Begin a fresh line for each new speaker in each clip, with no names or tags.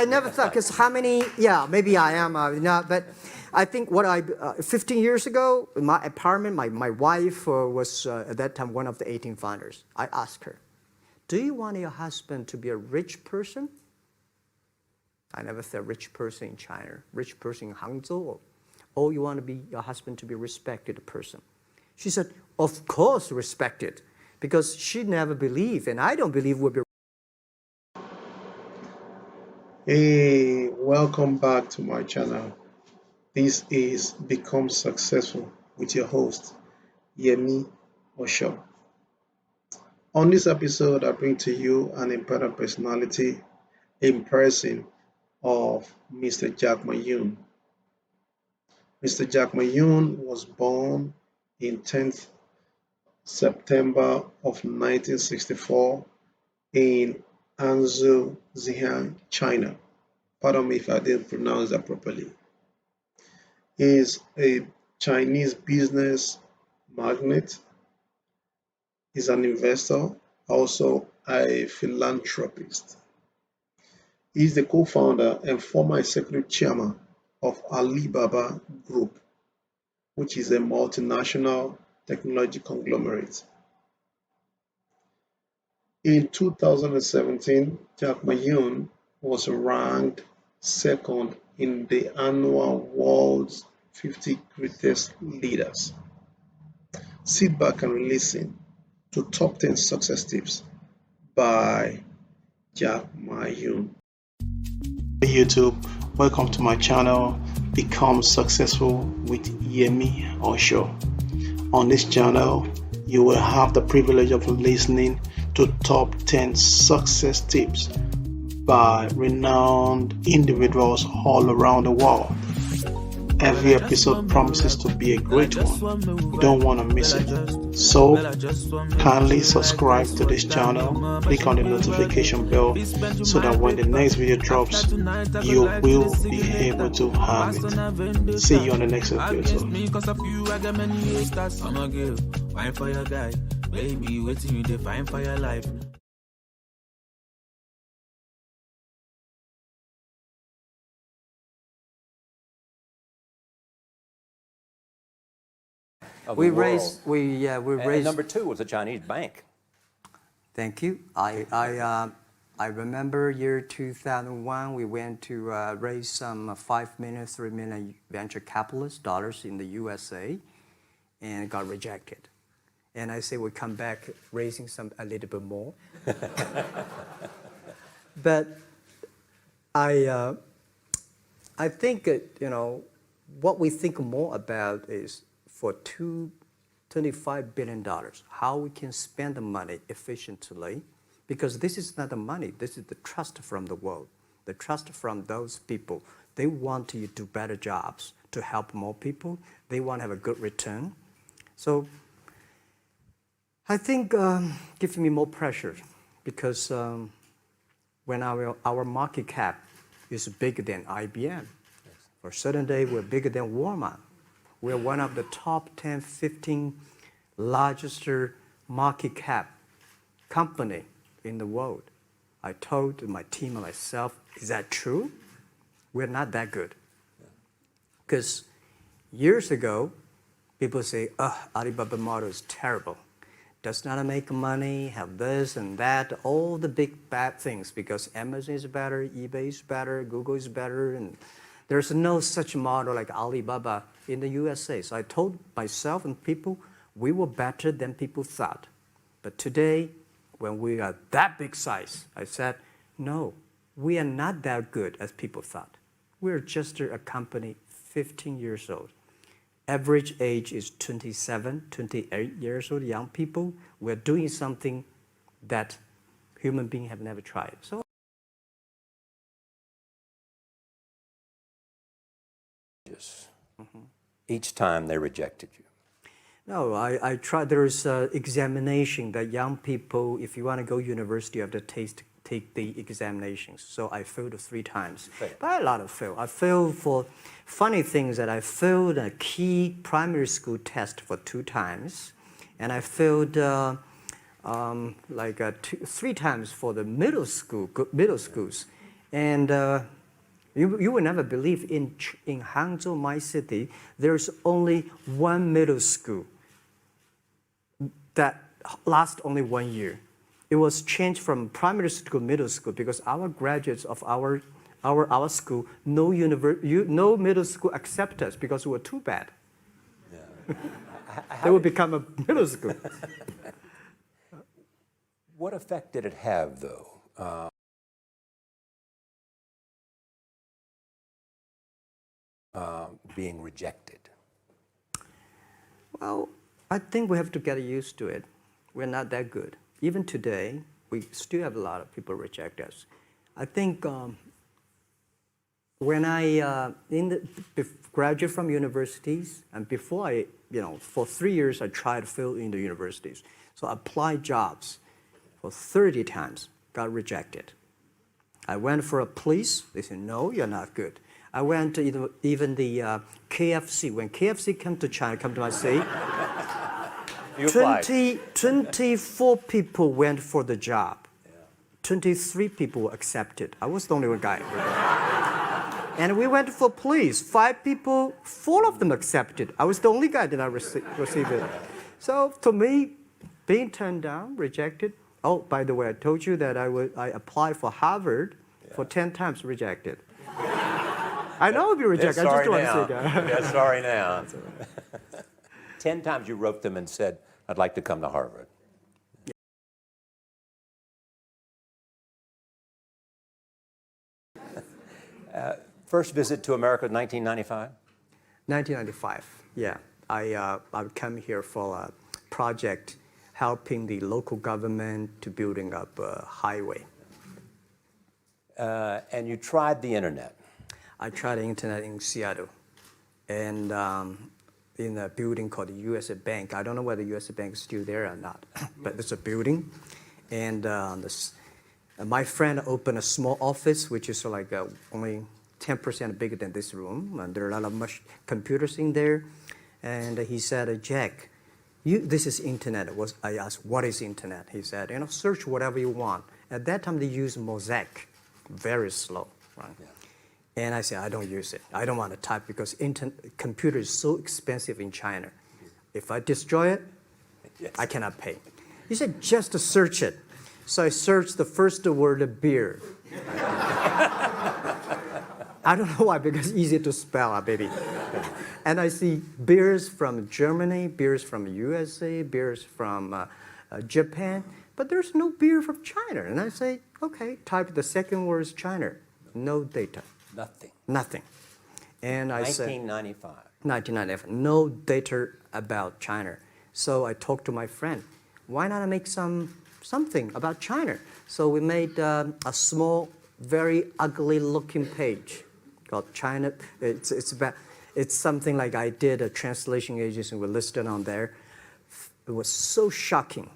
I never thought, because how many, maybe I am, not, but I think 15 years ago, in my apartment, my wife was at that time one of the 18 founders. I asked her, do you want your husband to be a rich person? I never said rich person in China, rich person in Hangzhou, or you want your husband to be a respected person. She said, of course respected, because she never believed, and I don't believe we'll be.
Hey, welcome back to my channel. This is Become Successful with your host, Yemi Osho. On this episode, I bring to you an important personality in person of Mr. Jack Ma Yun. Mr. Jack Ma Yun was born in 10th September of 1964 in Hangzhou, Zhejiang, China. Pardon me if I didn't pronounce that properly. He is a Chinese business magnate. He's an investor, also a philanthropist. He's the co-founder and former executive chairman of Alibaba Group, which is a multinational technology conglomerate. In 2017, Jack Ma Yun was ranked second in the annual World's 50 Greatest Leaders. Sit back and listen to Top 10 Success Tips by Jack Ma Yun. Hey YouTube, welcome to my channel, Become Successful with Yemi Osho. On this channel, you will have the privilege of listening to top 10 success tips by renowned individuals all around the world. Every episode promises to be a great one. You don't want to miss it. So, kindly subscribe to this channel, click on the notification bell so that when the next video drops, you will be able to have it. See you on the next episode. Baby, waiting you define for your life.
We raised.
Number two was a Chinese bank.
Thank you. I remember year 2001. We went to raise some 5 million, 3 million venture capitalist dollars in the USA, and got rejected. And I say we come back raising a little bit more. But I think what we think more about is for $25 billion, how we can spend the money efficiently, because this is not the money, this is the trust from the world, the trust from those people. They want you to do better jobs to help more people. They want to have a good return. So I think gives me more pressure, because when our market cap is bigger than IBM, for a certain day we're bigger than Walmart. We're one of the top 10, 15 largest market cap company in the world. I told my team and myself, is that true? We're not that good. Because years ago, people say, Alibaba model is terrible. Does not make money, have this and that, all the big bad things, because Amazon is better, eBay is better, Google is better, and there's no such model like Alibaba in the USA. So I told myself and people, we were better than people thought. But today, when we are that big size, I said, no, we are not that good as people thought. We're just a company 15 years old. Average age is 27, 28 years old, young people. We're doing something that human beings have never tried. So
Each time they rejected you.
no, I tried. There's examination that young people, if you want to go university, you have to take the examinations. So I failed 3 times. But a lot of fail. I failed for funny things that I failed a key primary school test for 2 times. And I failed 3 times for the middle schools. And you will never believe in Hangzhou, my city, there's only one middle school that lasts only 1 year. It was changed from primary school to middle school because our graduates of our school, no middle school accept us because we were too bad. Yeah. They would become a middle school.
What effect did it have, though? Being rejected?
Well, I think we have to get used to it. We're not that good. Even today, we still have a lot of people reject us. I think when I graduated from universities, and before for 3 years, I tried to fill in the universities. So I applied jobs for 30 times, got rejected. I went for a police, they said, no, you're not good. I went to even the KFC. When KFC came to China, come to my city, 24 people went for the job. 23 people were accepted. I was the only one guy. And we went for police. 5 people, 4 of them accepted. I was the only guy that I received it. So to me, being turned down, rejected. Oh, by the way, I told you that I applied for Harvard for 10 times, rejected. I know I'll be rejected. I just want to say that.
Yeah, sorry now. 10 times you wrote them and said, I'd like to come to Harvard. First visit to America, 1995?
1995, yeah. I came here for a project helping the local government to building up a highway.
And you tried the internet.
I tried the internet in Seattle, and in a building called the U.S. Bank. I don't know whether the U.S. Bank is still there or not, but it's a building. And my friend opened a small office, which is like only 10% bigger than this room, and there are a lot of computers in there. And he said, Jack, this is internet. I asked, what is internet? He said, search whatever you want. At that time, they used Mosaic, very slow, right? Yeah. And I said, I don't use it. I don't want to type because computer is so expensive in China. If I destroy it, yes, I cannot pay. He said, just to search it. So I searched the first word, beer. I don't know why, because it's easy to spell, baby. And I see beers from Germany, beers from USA, beers from Japan, but there's no beer from China. And I say, okay, type the second word is China. No data. Nothing. And I said, 1995, no data about China. So I talked to my friend, why not make something about China? So we made a small, very ugly looking page called China. It's something like I did a translation agency, we listed on there. It was so shocking.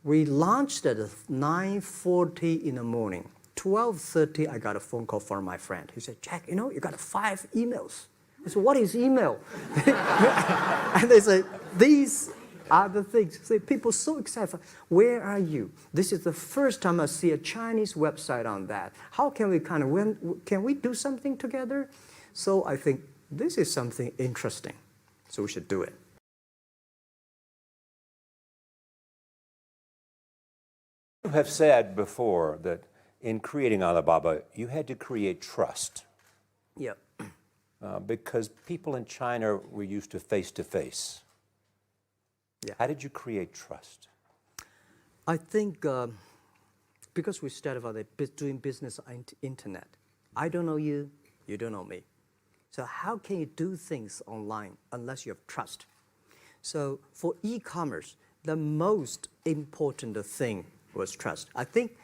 We launched at 9:40 in the morning. 12:30, I got a phone call from my friend. He said, Jack, you got 5 emails. I said, what is email? And they say, these are the things. Say, people so excited. Where are you? This is the first time I see a Chinese website on that. How can we can we do something together? So I think this is something interesting. So we should do it.
You have said before that in creating Alibaba, you had to create trust.
Yeah.
Because people in China were used to face-to-face.
Yeah.
How did you create trust?
I think because we started about doing business on internet. I don't know you, you don't know me. So how can you do things online unless you have trust? So for e-commerce, the most important thing was trust. I think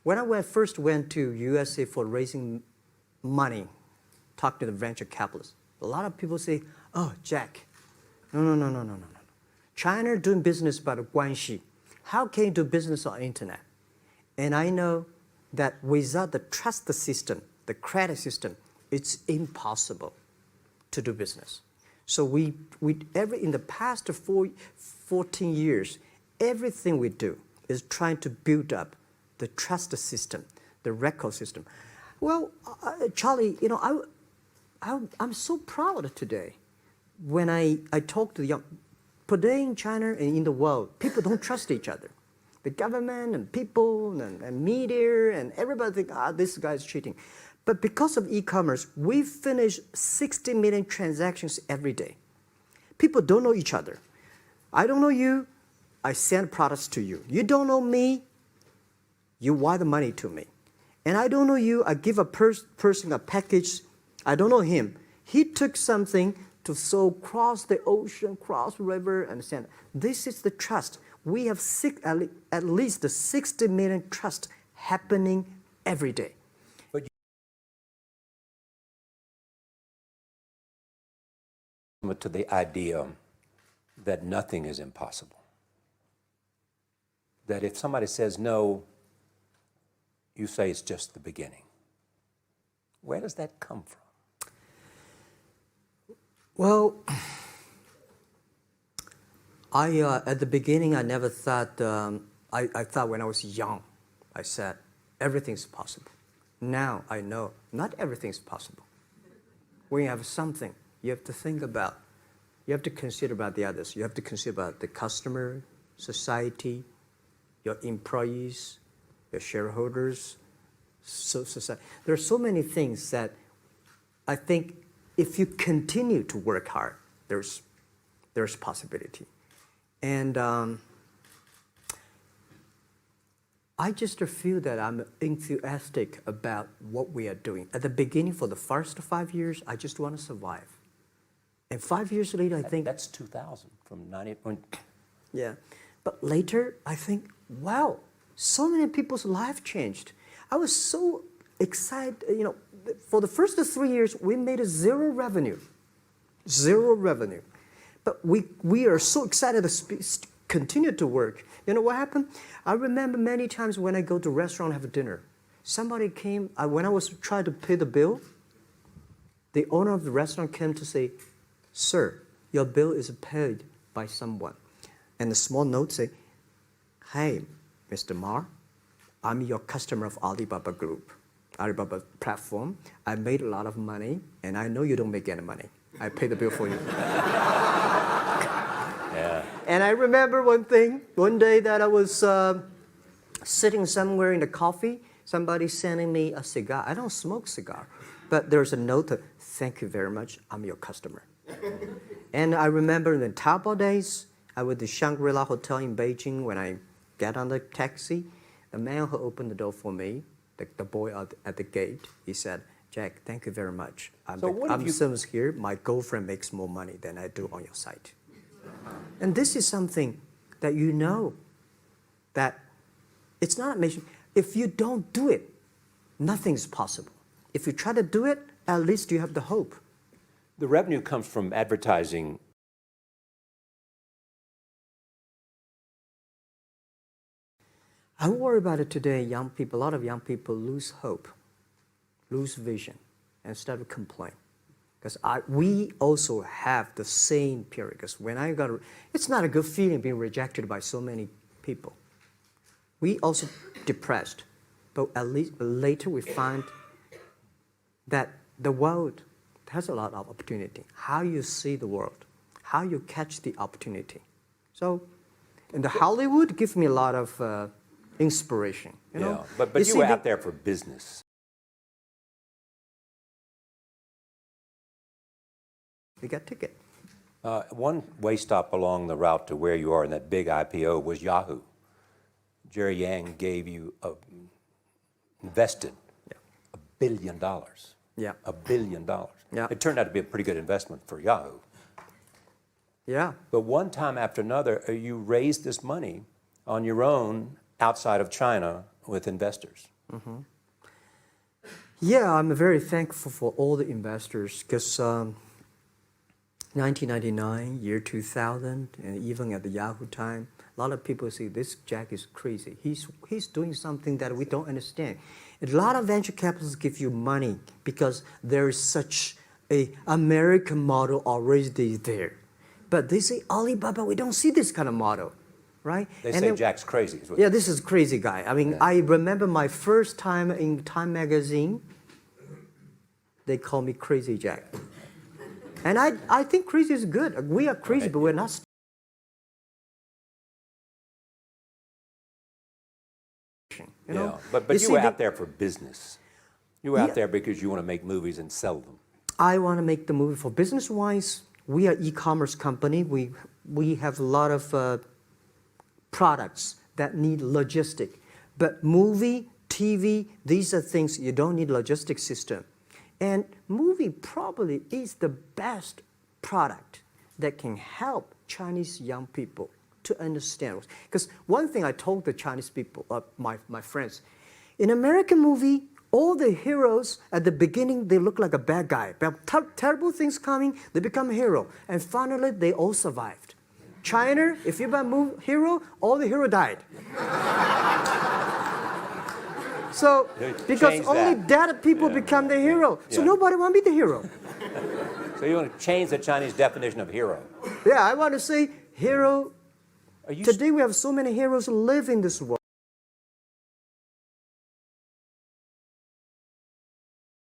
when I first went to USA for raising money, talked to the venture capitalists, a lot of people say, oh, Jack, no. China doing business by the guanxi. How can you do business on internet? And I know that without the trust system, the credit system, it's impossible to do business. So in the past 14 years, everything we do is trying to build up the trust system the record system. Well, Charlie, I'm so proud today when I talk to the young. Today in China and in the world, people don't trust each other. The government and people and media and everybody think, this guy's cheating. But because of e-commerce, we finish 60 million transactions every day. People don't know each other. I don't know you, I send products to you. You don't know me, you wire the money to me. And I don't know you, I give a person a package, I don't know him. He took something to so cross the ocean, cross the river, and send. This is the trust. We have at least 60 million trust happening every day.
But to the idea that nothing is impossible. That if somebody says no, you say it's just the beginning. Where does that come from?
Well, at the beginning, I never thought, I thought when I was young, I said, everything's possible. Now I know not everything's possible. When you have something, you have to think about, you have to consider about the others. You have to consider about the customer, society, your employees, your shareholders, society. There are so many things that I think if you continue to work hard, there's possibility. And I just feel that I'm enthusiastic about what we are doing. At the beginning, for the first 5 years, I just want to survive. And 5 years later, I think...
That's 2000, from 90...
Yeah. But later, I think, wow, so many people's life changed. I was so excited, for the first 3 years, we made zero revenue. Zero revenue. But we are so excited to continue to work. You know what happened? I remember many times when I go to a restaurant and have dinner, somebody came, when I was trying to pay the bill, the owner of the restaurant came to say, "Sir, your bill is paid by someone." And a small note say, "Hey, Mr. Ma, I'm your customer of Alibaba Group, Alibaba platform. I made a lot of money, and I know you don't make any money. I pay the bill for you."
Yeah.
And I remember one day that I was sitting somewhere in the coffee, somebody sending me a cigar. I don't smoke cigar, but there's a note, "Thank you very much, I'm your customer." And I remember in the Taobao days, I was at the Shangri-La Hotel in Beijing. When I get on the taxi, the man who opened the door for me, the boy at the gate, he said, "Jack, thank you very much. I'm service here. My girlfriend makes more money than I do on your site." And this is something that you know that it's not amazing. If you don't do it, nothing's possible. If you try to do it, at least you have the hope.
The revenue comes from advertising.
I worry about it today. Young people, a lot of young people lose hope, lose vision, and start to complain. Because we also have the same period. Because when it's not a good feeling being rejected by so many people. We also depressed, but at least later we find that the world has a lot of opportunity. How you see the world, how you catch the opportunity. So, in the Hollywood gives me a lot of inspiration.
Yeah, but you were out there for business.
We got ticket.
One way stop along the route to where you are in that big IPO was Yahoo. Jerry Yang invested $1 billion.
Yeah.
$1 billion.
Yeah.
It turned out to be a pretty good investment for Yahoo.
Yeah.
But one time after another, you raised this money on your own outside of China with investors.
Mm-hmm. Yeah, I'm very thankful for all the investors because 1999, year 2000, and even at the Yahoo time, a lot of people say, this Jack is crazy. He's doing something that we don't understand. A lot of venture capitalists give you money because there is such an American model already there. But they say, Alibaba, we don't see this kind of model, right?
They
And
say
then-
Jack's crazy. Is what
Yeah,
they
this is a crazy guy. I mean, I remember my first time in Time magazine, they call me Crazy Jack. And I think crazy is good. We are crazy,
Right.
but we're not. You know?
Yeah, but
You
you
see,
were out there for business. You were
Yeah.
out there because you want to make movies and sell them.
I want to make the movie for business-wise. We are e-commerce company. We have a lot of products that need logistic. But movie, TV, these are things you don't need logistic system. And movie probably is the best product that can help Chinese young people to understand. Because one thing I told the Chinese people, my friends, in American movie, all the heroes at the beginning, they look like a bad guy. But terrible things coming, they become a hero. And finally, they all survived. China, if you're a hero, all the hero died. So, because
Change
only
that.
dead people become the hero. So
yeah.
nobody want to be the hero.
So you want to change the Chinese definition of hero.
Yeah, I want to say hero.
Are you
Today we have so many heroes who live in this world.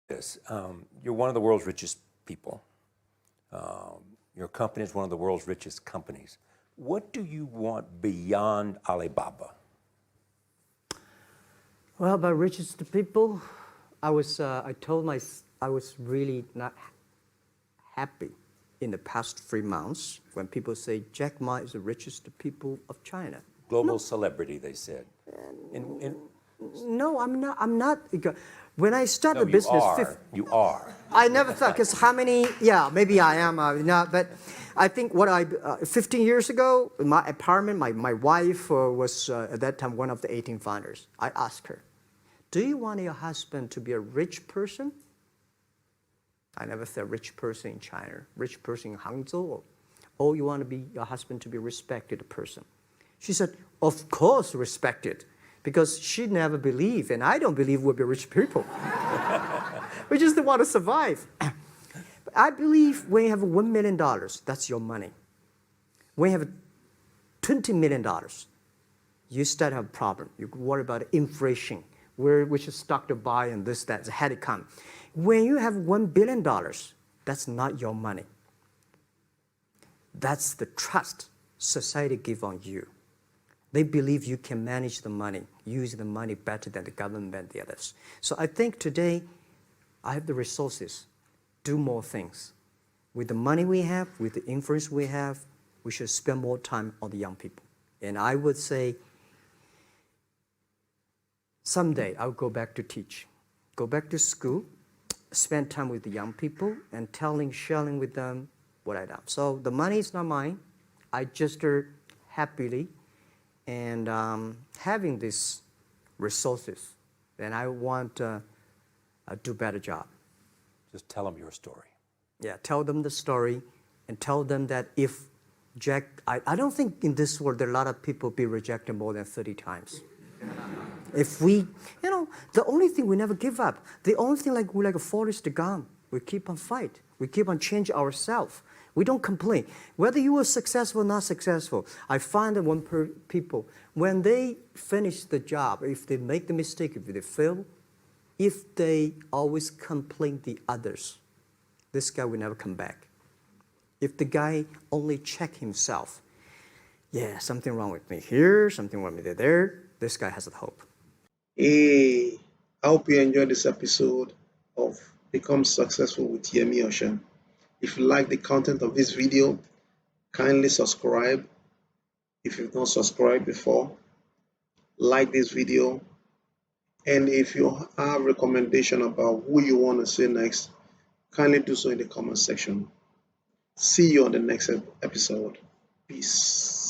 this? You're one of the world's richest people. Your company is one of the world's richest companies. What do you want beyond Alibaba?
Well, about richest people, I was really not happy in the past 3 months when people say Jack Ma is the richest people of China.
Global celebrity, they said.
No, I'm not. When I started
No,
the business,
you are.
I never thought, because how many, yeah, maybe I am, not, but I think 15 years ago, in my apartment, my wife was at that time one of the 18 founders. I asked her, do you want your husband to be a rich person? I never said rich person in China, rich person in Hangzhou, or you want your husband to be a respected person. She said, of course respected, because she never believed, and I don't believe we'll be rich people. We just want to survive. But I believe when you have $1 million, that's your money. When you have $20 million, you start to have a problem. You worry about inflation, which stock to buy and this, that, had to come. When you have $1 billion, that's not your money. That's the trust society give on you. They believe you can manage the money, use the money better than the government and the others. So I think today, I have the resources, do more things. With the money we have, with the influence we have, we should spend more time on the young people. And I would say, someday I'll go back to teach, go back to school, spend time with the young people, and sharing with them what I done. So the money is not mine. I just happily and having these resources, then I want to do a better job.
Just tell them your story.
Yeah, tell them the story and tell them that if Jack, I don't think in this world there are a lot of people be rejected more than 30 times. If we, the only thing we never give up, the only thing we're like a Forrest Gump, we keep on fight. We keep on change ourselves. We don't complain. Whether you were successful or not successful, I find that people, when they finish the job, if they make the mistake, if they fail, if they always complain the others, this guy will never come back. If the guy only check himself, yeah, something wrong with me here, something wrong with me there, this guy has a hope.
Hey, I hope you enjoyed this episode of Become Successful with Yemi Osho. If you like the content of this video, kindly subscribe. If you've not subscribed before, like this video. And if you have recommendation about who you want to see next, kindly do so in the comment section. See you on the next episode. Peace.